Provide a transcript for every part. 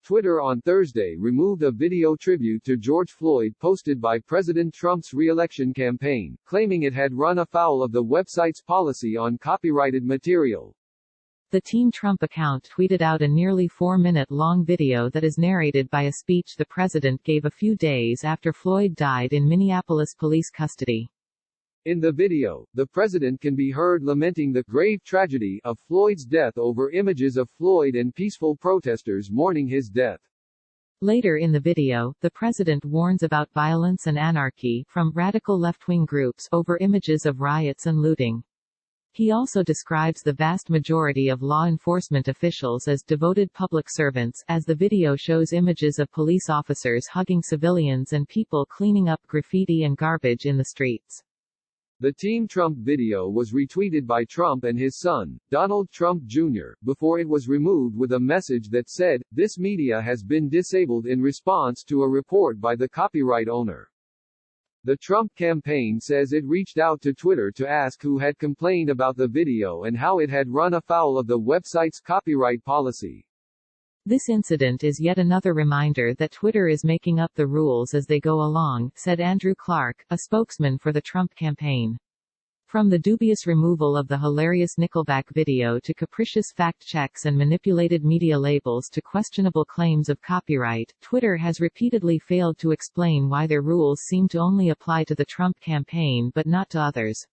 Twitter on Thursday removed a video tribute to George Floyd posted by President Trump's re-election campaign, claiming it had run afoul of the website's policy on copyrighted material. The Team Trump account tweeted out a nearly 4-minute-long video that is narrated by a speech the president gave a few days after Floyd died in Minneapolis police custody. In the video, the president can be heard lamenting the grave tragedy of Floyd's death over images of Floyd and peaceful protesters mourning his death. Later in the video, the president warns about violence and anarchy from radical left-wing groups over images of riots and looting. He also describes the vast majority of law enforcement officials as devoted public servants, as the video shows images of police officers hugging civilians and people cleaning up graffiti and garbage in the streets. The Team Trump video was retweeted by Trump and his son, Donald Trump Jr., before it was removed with a message that said, "This media has been disabled in response to a report by the copyright owner." The Trump campaign says it reached out to Twitter to ask who had complained about the video and how it had run afoul of the website's copyright policy. This incident is yet another reminder that Twitter is making up the rules as they go along, said Andrew Clark, a spokesman for the Trump campaign. From the dubious removal of the hilarious Nickelback video to capricious fact checks and manipulated media labels to questionable claims of copyright, Twitter has repeatedly failed to explain why their rules seem to only apply to the Trump campaign but not to others.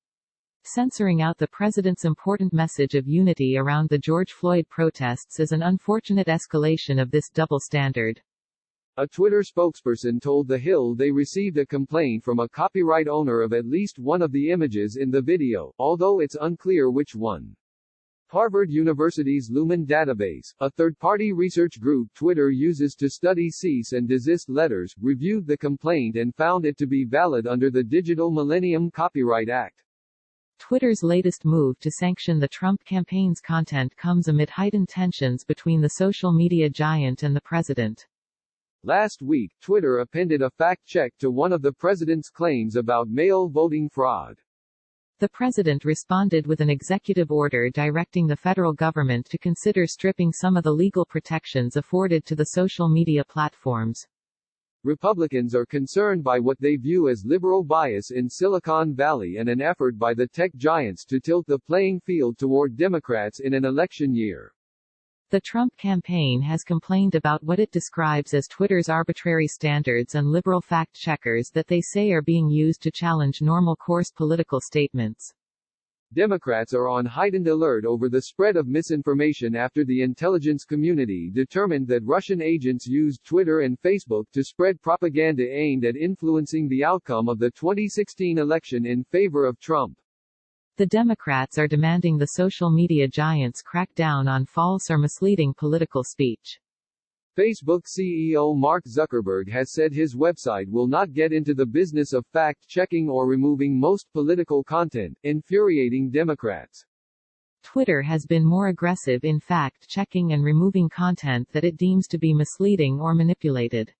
Censoring out the president's important message of unity around the George Floyd protests is an unfortunate escalation of this double standard. A Twitter spokesperson told TheHill they received a complaint from a copyright owner of at least one of the images in the video, although it's unclear which one. Harvard University's Lumen database, a third-party research group Twitter uses to study cease and desist letters, reviewed the complaint and found it to be valid under the Digital Millennium Copyright Act. Twitter's latest move to sanction the Trump campaign's content comes amid heightened tensions between the social media giant and the president. Last week, Twitter appended a fact-check to one of the president's claims about mail voting fraud. The president responded with an executive order directing the federal government to consider stripping some of the legal protections afforded to the social media platforms. Republicans are concerned by what they view as liberal bias in Silicon Valley and an effort by the tech giants to tilt the playing field toward Democrats in an election year. The Trump campaign has complained about what it describes as Twitter's arbitrary standards and liberal fact-checkers that they say are being used to challenge normal course political statements. Democrats are on heightened alert over the spread of misinformation after the intelligence community determined that Russian agents used Twitter and Facebook to spread propaganda aimed at influencing the outcome of the 2016 election in favor of Trump. The Democrats are demanding the social media giants crack down on false or misleading political speech. Facebook CEO Mark Zuckerberg has said his website will not get into the business of fact-checking or removing most political content, infuriating Democrats. Twitter has been more aggressive in fact-checking and removing content that it deems to be misleading or manipulated.